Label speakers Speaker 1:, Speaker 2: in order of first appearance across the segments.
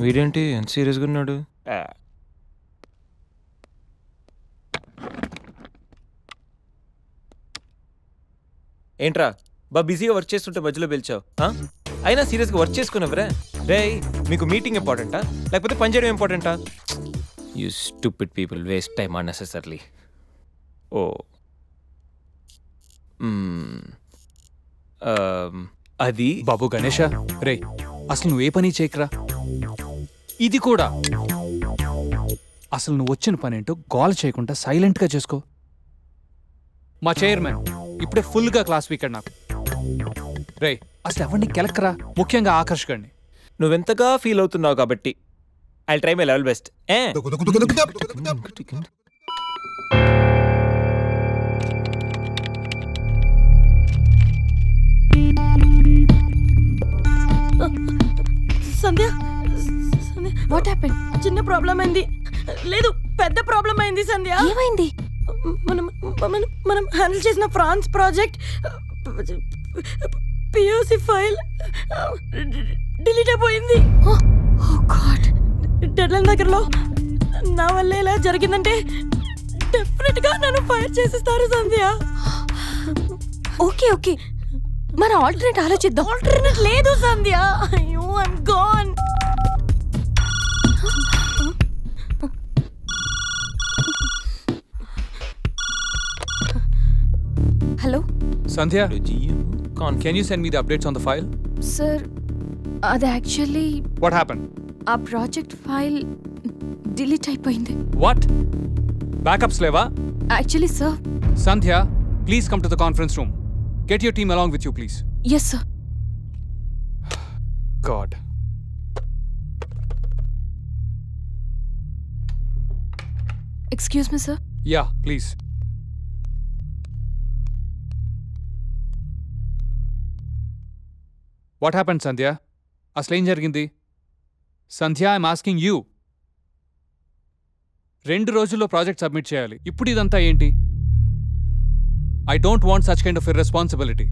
Speaker 1: వీడేంటి ఎంత సీరియస్గా ఉన్నాడు? ఏంట్రా బిజీగా వర్క్ చేస్తుంటే మధ్యలో పిలిచావు? అయినా సీరియస్గా వర్క్ చేసుకున్నావరా? రే మీకు మీటింగ్ ఇంపార్టెంటా లేకపోతే పని చేయడం ఇంపార్టెంటా? You stupid people waste time unnecessarily. ఓ అది
Speaker 2: బాబు గణేష, రే అసలు నువ్వు ఏ పని చేయకరా. ఇది కూడా అసలు నువ్వు వచ్చిన పని ఏంటో గోల్ చేయకుండా సైలెంట్గా చేసుకో. మా చైర్మన్ ఇప్పుడే ఫుల్గా క్లాస్ వీకెడ్ నాకు. రే అసలు ఎవరిని కెలక్కరా, ముఖ్యంగా ఆకర్షకండి.
Speaker 1: నువ్వెంతగా ఫీల్ అవుతున్నావు కాబట్టి I try my level best.
Speaker 3: Sandhya,
Speaker 4: what happened?
Speaker 3: చిన్న ప్రాబ్లం అయింది. లేదు, పెద్ద ప్రాబ్లం అయింది సంధ్య.
Speaker 4: ఏమైంది?
Speaker 3: మనం హ్యాండిల్ చేసిన France project POC file delete అయిపోయింది. డెడ్లైన్ దగ్గరలో నా వల్ల ఇలా జరిగిందంటే డెఫినెట్ గా నన్ను ఫైర్ చేసేస్తారు సంధ్య.
Speaker 4: ఓకే ఓకే, మన ఆల్టర్నేట్ ఆలోచిద్దాం.
Speaker 3: ఆల్టర్నేట్ లేదు సంధ్య. అయ్యో I'm gone.
Speaker 4: Hello
Speaker 2: Sandhya, can you send me the updates on the file?
Speaker 4: Sir, అది యాక్చువల్లీ
Speaker 2: What happened?
Speaker 4: ఆ ప్రాజెక్ట్ ఫైల్ డిలీట్ అయిపోయింది.
Speaker 2: What? Backups leva?
Speaker 4: Actually sir.
Speaker 2: Sandhya, please come to the conference room. Get your team along with you, please.
Speaker 4: Yes sir.
Speaker 2: God.
Speaker 4: Excuse me sir.
Speaker 2: Yeah, please. What happened, Sandhya? అసలు ఏం జరిగింది? సంధ్య, I'm asking you. 2 రోజుల్లో project submit చేయాలి. ఇప్పుడు ఇదంతా ఏంటి? I don't want such kind of irresponsibility.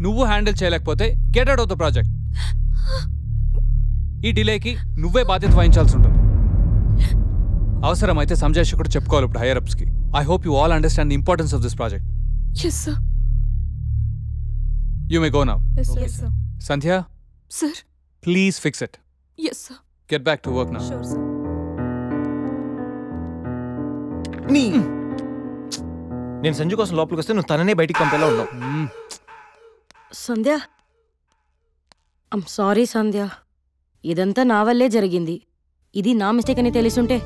Speaker 2: నువ్వు handle చేయలేకపోతే get out of the project. ఈ డిలేకి నువ్వే బాధ్యత వహించాల్సి ఉంటుంది. అవసరమైతే సంజయ్ కూడా చెప్పుకోవాలి ఇప్పుడు హైయర్ అప్స్కి. I hope you all understand the importance of this project.
Speaker 4: Yes sir.
Speaker 2: You may go now.
Speaker 4: Yes, sir.
Speaker 2: Sandhya?
Speaker 4: Sir.
Speaker 2: Please fix it.
Speaker 4: Yes, sir.
Speaker 2: Get back to work now.
Speaker 4: Sure, sir.
Speaker 1: నేను సంజు కోసం లోపలికి వస్తే నువ్వు తననే బయటికి పంపేలా ఉన్నావు.
Speaker 3: సంధ్య, I'm sorry సంధ్య. ఇదంతా నా వల్లే జరిగింది. ఇది నా మిస్టేక్ అని తెలిసుంటే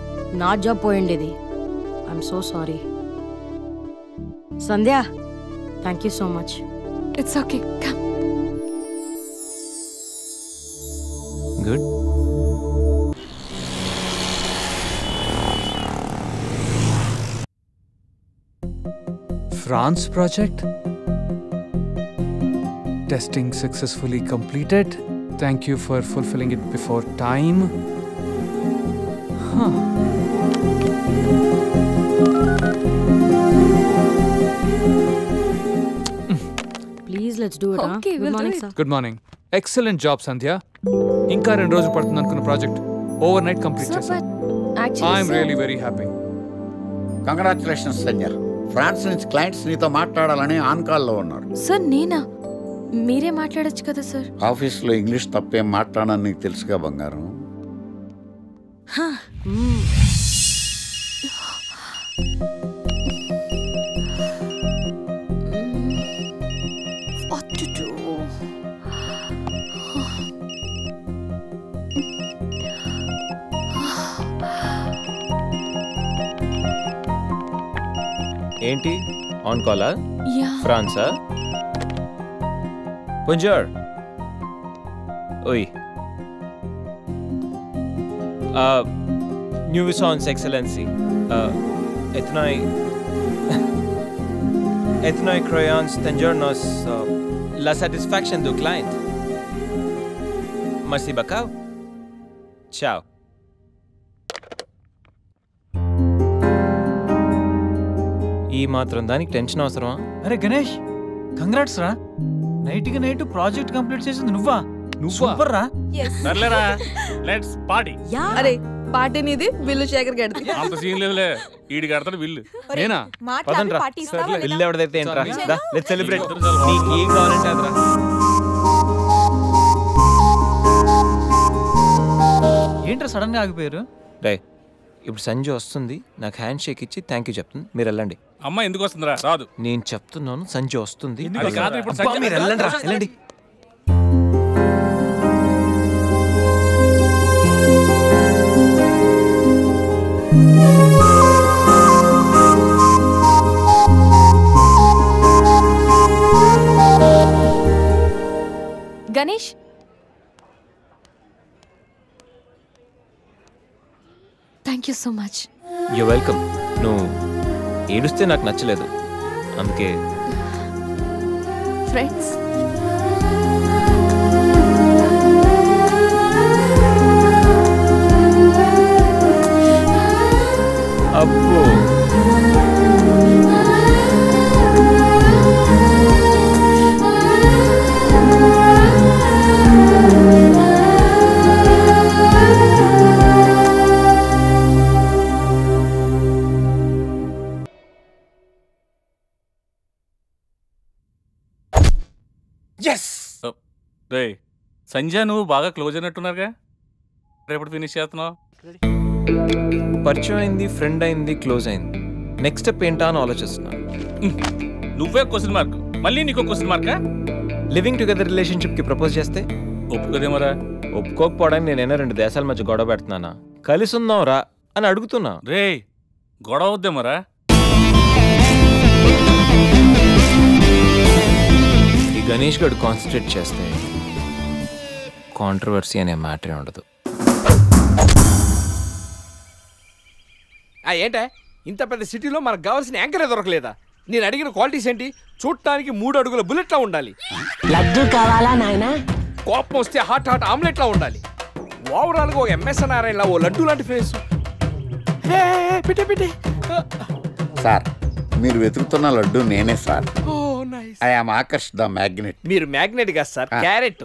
Speaker 3: నా జాబ్ పోయిండేది. I'm so sorry Sandhya. Thank you so much.
Speaker 4: It's okay. Come.
Speaker 1: Good.
Speaker 2: France project? Testing successfully completed. Thank you for fulfilling it before time. Huh.
Speaker 3: Please let's do it.
Speaker 4: Okay,
Speaker 3: good
Speaker 4: we'll do
Speaker 3: morning
Speaker 4: it.
Speaker 3: Sir.
Speaker 2: Good morning. Excellent job, Sandhya. ఇంకా 2 రోజులు పడుతుంది అనుకున్న project ఓవర్ నైట్ complete
Speaker 4: Sir,
Speaker 2: చేశాం.
Speaker 4: but actually,
Speaker 2: I'm
Speaker 4: sir,
Speaker 2: really very happy.
Speaker 5: Congratulations Sanjay. France నుంచి clients నీతో మాట్లాడాలని ఆన్ కాల్లో ఉన్నారు.
Speaker 4: సార్ నేనా? మీరే మాట్లాడొచ్చు కదా సార్.
Speaker 5: ఆఫీస్లో ఇంగ్లీష్ తప్పేం మాట్లాడని నీకు తెలుసుగా బంగారం.
Speaker 4: What to do?
Speaker 1: ఏంటి ఆన్ కాలా?
Speaker 4: Yeah.
Speaker 1: ఫ్రాన్సా? Bonjour. Oui. Nuisance Excellency. Ethnoi crayons tengernos la satisfaction du client. Merci beaucoup. Ciao. ఈ మాత్రం దానికి టెన్షన్ అవసరమా?
Speaker 6: అరే గణేష్, కంగ్రాట్స్ రా. నైట్కి నైట్ ప్రాజెక్ట్ కంప్లీట్ చేసింది నువ్వా?
Speaker 2: నువ్వు
Speaker 6: రా
Speaker 7: సర్లేరా లెట్స్ పార్టీ.
Speaker 8: అరే పార్టీ నీది బిల్లు శేఖర్ గడిది.
Speaker 7: అంత సీన్ లేదులే, ఈడి కడతాడు బిల్లు.
Speaker 2: నేనా?
Speaker 1: పదండ్రా. బిల్లు ఎవరిదైతే ఏంట్రా, లెట్స్ సెలబ్రేట్. నీకు ఏం కావాలంటే అదరా.
Speaker 6: ఏంట్రా సడన్ గా ఆగిపోయారు?
Speaker 1: రే ఇప్పుడు సంజయ్ వస్తుంది, నాకు హ్యాండ్ షేక్ ఇచ్చి థ్యాంక్ యూ చెప్తుంది, మీరు వెళ్ళండి.
Speaker 7: అమ్మ ఎందుకు వస్తుందిరా? రాదు.
Speaker 1: నేను చెప్తున్నాను సంజయ్ వస్తుంది,
Speaker 7: అది కాదు, ఇప్పుడు
Speaker 1: అబ్బా,
Speaker 7: సంజయ్
Speaker 1: మీరు వెళ్ళండి రా, వెళ్ళండి.
Speaker 4: Ganesh, thank you so much.
Speaker 1: You welcome. నువ్వు ఏడుస్తే నాకు నచ్చలేదు, అందుకే.
Speaker 4: ఫ్రెండ్స్,
Speaker 1: అబ్బో
Speaker 7: రే సంజయ్, నువ్వు బాగా క్లోజ్ అయినట్టున్నారుగా, రేపటి ఫినిష్ చేస్తున్నావు.
Speaker 1: పరిచయం అయింది, ఫ్రెండ్ అయింది, క్లోజ్ అయింది, నెక్స్ట్ స్టెప్ ఏంటా అని ఆలోచిస్తున్నాను.
Speaker 7: నువ్వే క్వశ్చన్ మార్క్, మళ్ళీ నీకు question markka?
Speaker 1: Living together relationship కి ప్రపోజ్ చేస్తే
Speaker 7: ఒప్పుకోదేమరా?
Speaker 1: ఒప్పుకోకపోవడానికి నేనైనా 2 దేశాల మధ్య గొడవ పెడుతున్నానా? కలిసి ఉందాం రా అని అడుగుతున్నా.
Speaker 7: రే గొడవ వద్దేమరా?
Speaker 1: ఈ గణేష్ గడు కాన్సన్ట్రేట్ చేస్తే కాంట్రవర్సీ అనే మ్యాటరే ఉండదు.
Speaker 9: ఏంటే ఇంత పెద్ద సిటీలో మనకు కావాల్సిన యాంకరే దొరకలేదా? నేను అడిగిన క్వాలిటీస్ ఏంటి? చూడటానికి 3 అడుగుల బుల్లెట్లా ఉండాలి,
Speaker 10: లడ్డు కావాలా నాయనా,
Speaker 9: కోపం వస్తే హాట్ ఆమ్లెట్లా ఉండాలి, ఓవరాల్ గా ఒక ఎంఎస్ఎన్ నారాయణలా ఓ లడ్డు లాంటి ఫేస్. పిటే
Speaker 5: సార్, మీరు వెతుకుతున్న లడ్డు నేనే sir.
Speaker 9: Oh nice.
Speaker 5: I am Akarsh the magnet.
Speaker 9: మీరు మ్యాగ్నెట్ కాదు సార్, క్యారెట్.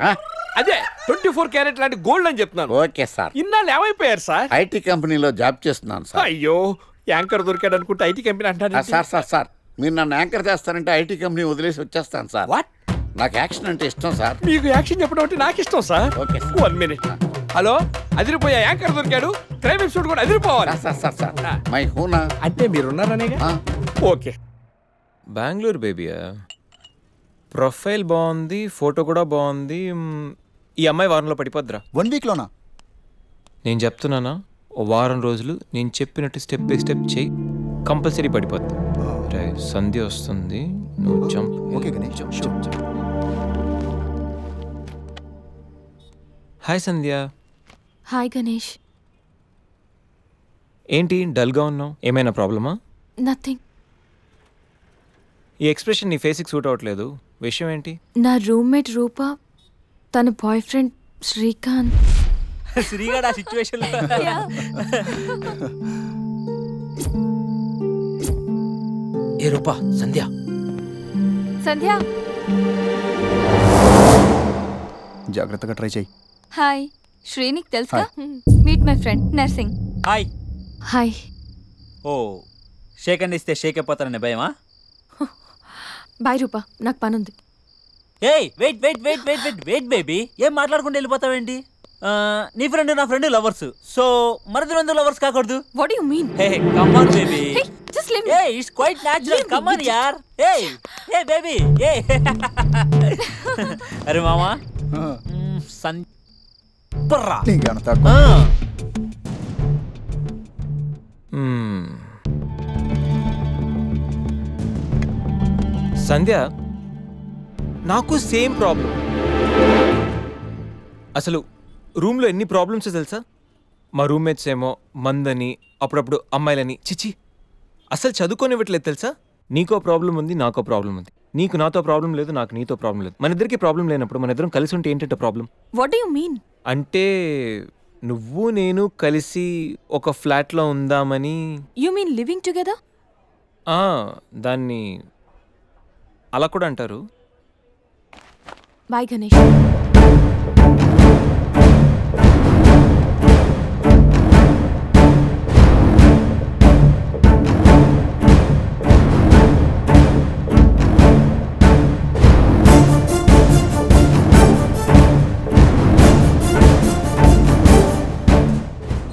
Speaker 9: అదే 24 క్యారెట్ లాంటి గోల్డ్ అని చెప్తున్నాను.
Speaker 5: Okay sir.
Speaker 9: ఇన్నాళ్ళు ఏమైపోయారు సార్?
Speaker 5: ఐటీ కంపెనీలో జాబ్ చేస్తున్నాను సార్.
Speaker 9: అయ్యో, యాంకర్ దొరికాడు అనుకుంటే ఐటీ కంపెనీ అంటాను.
Speaker 5: సార్ మీరు నన్ను యాంకర్ చేస్తారంటే ఐటీ కంపెనీ వదిలేసి వచ్చేస్తాను సార్.
Speaker 9: వాట్?
Speaker 5: నాకు యాక్షన్ అంటే ఇష్టం సార్.
Speaker 9: మీకు యాక్షన్ చెప్పడం అంటే నాకు ఇష్టం sir.
Speaker 5: Okay sir.
Speaker 9: 1 minute. Hello, అదిరిపోయా యాంకర్ దొరికాడు, క్రైమ్ ఎపిసోడ్ కూడా అదిరిపోవాలి.
Speaker 5: సార్ మై హూనా
Speaker 9: అంటే మీరున్నారనేగా. ఓకే.
Speaker 1: బెంగళూరు బేబీయా, ప్రొఫైల్ బాగుంది, ఫోటో కూడా బాగుంది. ఈ అమ్మాయి వారంలో పడిపోద్దిరా.
Speaker 11: 1 వీక్లోనా?
Speaker 1: నేను చెప్తున్నానా, ఓ వారం రోజులు నేను చెప్పినట్టు స్టెప్ బై స్టెప్ చేయి, కంపల్సరీ పడిపోద్ది. రే సంధ్య వస్తుంది, నువ్వు jump.
Speaker 11: Okay Ganesh,
Speaker 1: jump. Hi Sandhya.
Speaker 4: Hi Ganesh.
Speaker 1: ఏంటి డల్గా ఉన్నావు? ఏమైనా ప్రాబ్లమా?
Speaker 4: నథింగ్.
Speaker 1: ఈ ఎక్స్ప్రెషన్ నీ ఫేస్కి సూట్ అవ్వట్లేదు, విషయం ఏంటి?
Speaker 4: నా రూమ్మేట్ రూపా, తన బాయ్ ఫ్రెండ్ శ్రీకాంత్.
Speaker 6: శ్రీగాడు ఆ సిచ్యువేషన్. ఏ రూపా, సంధ్య.
Speaker 4: సంధ్య,
Speaker 11: జాగ్రత్తగా ట్రై చేయి.
Speaker 4: హాయ్. శ్రీనిక్ తెలుసా? Meet my friend Narsing.
Speaker 6: Hi.
Speaker 4: Hi.
Speaker 6: Oh, shake hand ఇస్తే షేక్ అయిపోతానని భయమా?
Speaker 4: బాయ్ రూపా, నాకు పనుంది.
Speaker 6: ఏయ్ wait wait wait wait wait wait baby, ఏం మాట్లాడుకుంటూ వెళ్ళిపోతావేంటి? నీ ఫ్రెండ్ నా ఫ్రెండ్ లవర్స్, సో మరిది రెండు లవర్స్ కాకూడదు.
Speaker 4: What do you mean?
Speaker 6: Hey come on baby.
Speaker 4: Hey, just leave me.
Speaker 6: Hey, it's quite natural. Come on yaar. Hey, hey baby. Hey. అరే మామా, పర్రా
Speaker 11: నీకంతా
Speaker 1: సంధ్య, నాకు సేమ్ ప్రాబ్లం. అసలు రూమ్లో ఎన్ని ప్రాబ్లమ్స్ తెలుసా? మా రూమ్మేట్స్ ఏమో మందని, అప్పుడప్పుడు అమ్మాయిలని, చిచి అసలు చదువుకోనివ్వట్లేదు తెలుసా? నీకో ప్రాబ్లం ఉంది, నాకో ప్రాబ్లం ఉంది. నీకు నాతో ప్రాబ్లం లేదు, నాకు నీతో ప్రాబ్లం లేదు. మన ఇద్దరికి ప్రాబ్లం లేనప్పుడు మన ఇద్దరం కలిసి ఉంటే ఏంటంటే problem?
Speaker 4: What do you mean?
Speaker 1: అంటే నువ్వు నేను కలిసి ఒక ఫ్లాట్లో ఉందామని.
Speaker 4: You mean living together?
Speaker 1: దాన్ని అలా కూడా అంటారు.
Speaker 4: బాయ్ గణేష్.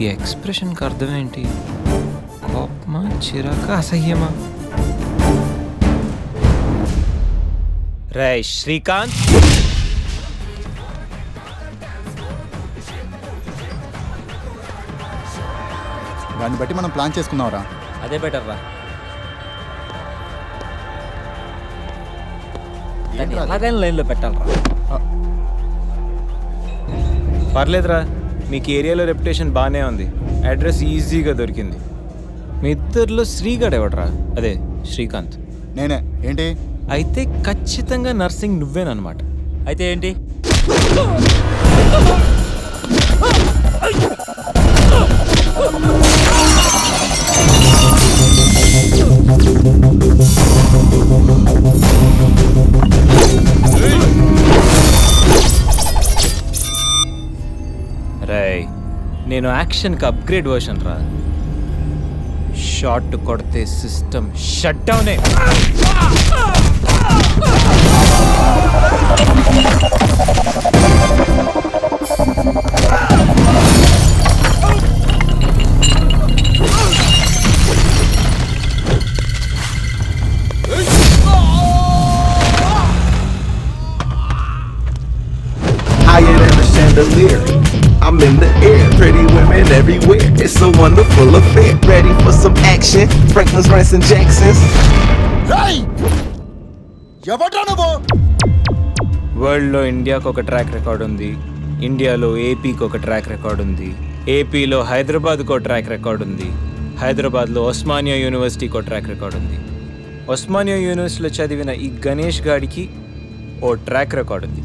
Speaker 1: ఈ ఎక్స్ప్రెషన్కి అర్థం ఏంటి? కోపమా, చిరాక, అసహ్యమా? రేయ్ శ్రీకాంత్,
Speaker 11: దాన్ని బట్టి మనం ప్లాన్ చేసుకుందాంరా.
Speaker 6: అదే బెటర్ రా. ఎలాగైనా లైన్లో పెట్టాలరా.
Speaker 1: పర్లేదురా, మీకు ఏరియాలో రెప్యుటేషన్ బాగానే ఉంది. అడ్రస్ ఈజీగా దొరికింది. మీ ఇద్దరిలో శ్రీగాడు ఎవడరా? అదే శ్రీకాంత్.
Speaker 11: నేనే. ఏంటి
Speaker 1: అయితే ఖచ్చితంగా నర్సింగ్ నువ్వేనమాట.
Speaker 6: అయితే ఏంటి?
Speaker 1: రేయ్, నేను యాక్షన్కి అప్గ్రేడ్ వర్షన్ రా. షాట్ కొడితే సిస్టమ్ షట్ డౌనే.
Speaker 12: Higher than a chandelier, I'm in the air, pretty women everywhere. It's a wonderful affair. Ready for some action? Franklin's, Rice and Jackson's.
Speaker 11: Hey! ఎవడ్రా నువ్వు?
Speaker 1: వరల్డ్లో ఇండియాకు ఒక ట్రాక్ రికార్డ్ ఉంది, ఇండియాలో ఏపీకి ఒక ట్రాక్ రికార్డ్ ఉంది, ఏపీలో హైదరాబాద్కు ఒక ట్రాక్ రికార్డ్ ఉంది, హైదరాబాద్లో ఉస్మానియా యూనివర్సిటీకి ఒక ట్రాక్ రికార్డ్ ఉంది. ఉస్మానియా యూనివర్సిటీలో చదివిన ఈ గణేష్ గాడికి ఓ ట్రాక్ రికార్డ్ ఉంది.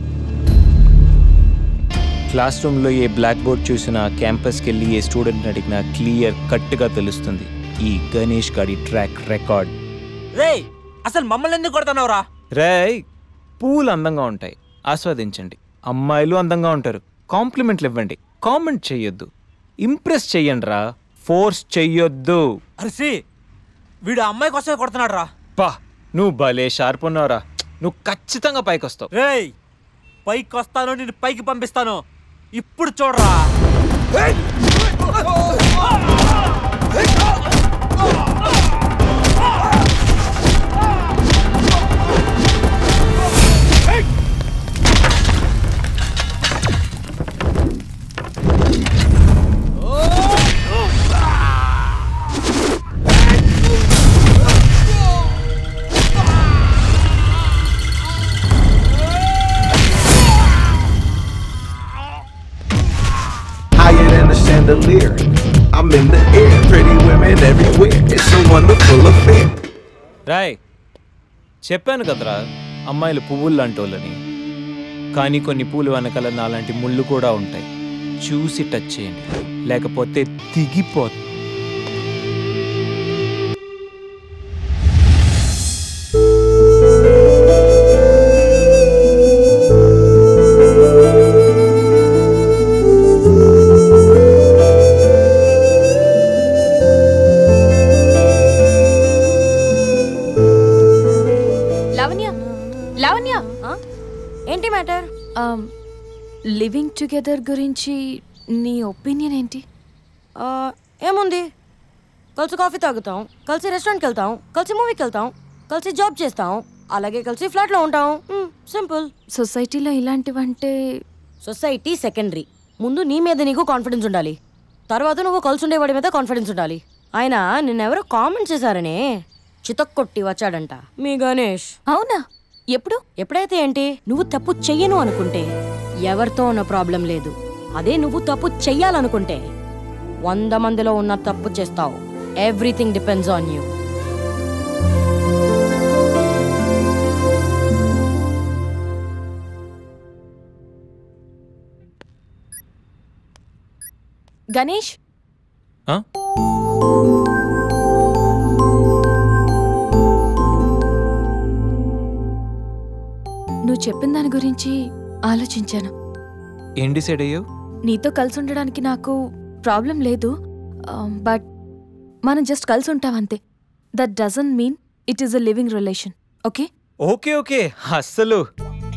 Speaker 1: క్లాస్ రూమ్లో ఏ బ్లాక్ బోర్డ్ చూసినా, క్యాంపస్కి వెళ్ళి ఏ స్టూడెంట్ని అడిగినా క్లియర్ కట్గా తెలుస్తుంది ఈ గణేష్ గాడి ట్రాక్ రికార్డ్.
Speaker 6: రేయ్, అసలు మమ్మల్ని ఎందుకు కొడతానవరా?
Speaker 1: రేయ్, పూలు అందంగా ఉంటాయి, ఆస్వాదించండి. అమ్మాయిలు అందంగా ఉంటారు, కాంప్లిమెంట్లు ఇవ్వండి, కామెంట్ చెయ్యొద్దు, ఇంప్రెస్ చెయ్యండి రా, ఫోర్స్ చెయ్యొద్దు.
Speaker 6: అరిసి, వీడు అమ్మాయి కోసమే కొడుతున్నాడు రా.
Speaker 1: పా, నువ్వు భలే షార్ప్ ఉన్నావురా. నువ్వు ఖచ్చితంగా పైకి వస్తావు.
Speaker 6: రేయ్, పైకి వస్తాను, నేను పైకి పంపిస్తాను. ఇప్పుడు చూడరా.
Speaker 12: Higher than a chandelier, I'm in the air, pretty women everywhere. It's a wonderful affair.
Speaker 1: Roy, చెప్పాను కదరా అమ్మాయిలు పువ్వులు లాంటి వాళ్ళని. కానీ కొన్ని పూలు వెనకాల నాలాంటి ముళ్ళు కూడా ఉంటాయి. చూసి టచ్ చేయండి, లేకపోతే దిగిపోతుంది.
Speaker 4: లావణ్య,
Speaker 3: ఏంటి మ్యాటర్?
Speaker 4: లివింగ్ టుగెదర్ గురించి నీ ఒపీనియన్ ఏంటి?
Speaker 3: ఏముంది, కలిసి కాఫీ తాగుతాం, కలిసి రెస్టారెంట్కి వెళ్తాం, కలిసి మూవీకి వెళ్తాం, కలిసి జాబ్ చేస్తాం, అలాగే కలిసి ఫ్లాట్లో ఉంటాం. సింపుల్.
Speaker 4: సొసైటీలో ఇలాంటివంటే
Speaker 3: సొసైటీ సెకండరీ. ముందు నీ మీద నీకు కాన్ఫిడెన్స్ ఉండాలి, తర్వాత నువ్వు కలిసి ఉండేవాడి మీద కాన్ఫిడెన్స్ ఉండాలి. ఆయన నిన్నెవరో కామెంట్ చేశారనే చితక్కొట్టి వచ్చాడంట మీ గణేష్.
Speaker 4: అవునా? ఎప్పుడు?
Speaker 3: ఎప్పుడైతే ఏంటి, నువ్వు తప్పు చెయ్యను అనుకుంటే ఎవరితో ఉన్న ప్రాబ్లం లేదు. అదే నువ్వు తప్పు చెయ్యాలనుకుంటే 100 మందిలో ఉన్న తప్పు చేస్తావు. Everything depends on you.
Speaker 4: Ganesh, నువ్వు చెప్పిన దాని గురించి ఆలోచించాను.
Speaker 1: ఏం డిసైడ్ అయ్యావు?
Speaker 4: నీతో కలిసి ఉండడానికి నాకు ప్రాబ్లం లేదు, బట్ మనం జస్ట్ కలిసి ఉంటాం అంతే. That doesn't mean it is a living relation. Okay
Speaker 1: okay okay, అస్సలు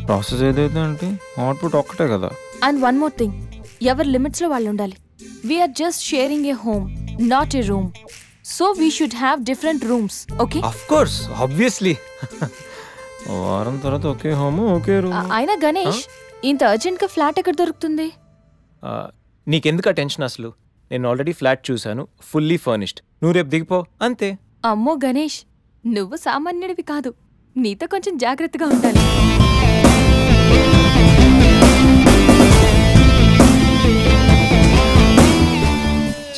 Speaker 1: ప్రాసెస్ ఏదైతే అంటే అవుట్పుట్ ఒక్కటే కదా.
Speaker 4: అండ్ వన్ మోర్ థింగ్, ఎవరి లిమిట్స్లో వాళ్ళు ఉండాలి. We're just sharing a home, not a room. So we should have different rooms. Okay
Speaker 1: of course, obviously. వారం తర్వాత ఒకే హోమ్ ఒకే రూమ్.
Speaker 4: అయినా గణేష్, ఇంత అర్జెంట్గా ఫ్లాట్ ఎక్కడ దొరుకుతుంది?
Speaker 1: నీకెందుకు ఆ టెన్షన్ అసలు? నేను ఆల్రెడీ ఫ్లాట్ చూశాను, ఫుల్లీ ఫర్నిష్డ్. నువ్వు రేపు దిగిపో అంతే.
Speaker 4: అమ్మో గణేష్, నువ్వు సామాన్యుడివి కాదు, నీతో కొంచెం జాగ్రత్తగా ఉండాలి.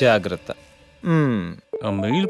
Speaker 1: జాగ్రత్త.
Speaker 7: ఆ మెయిల్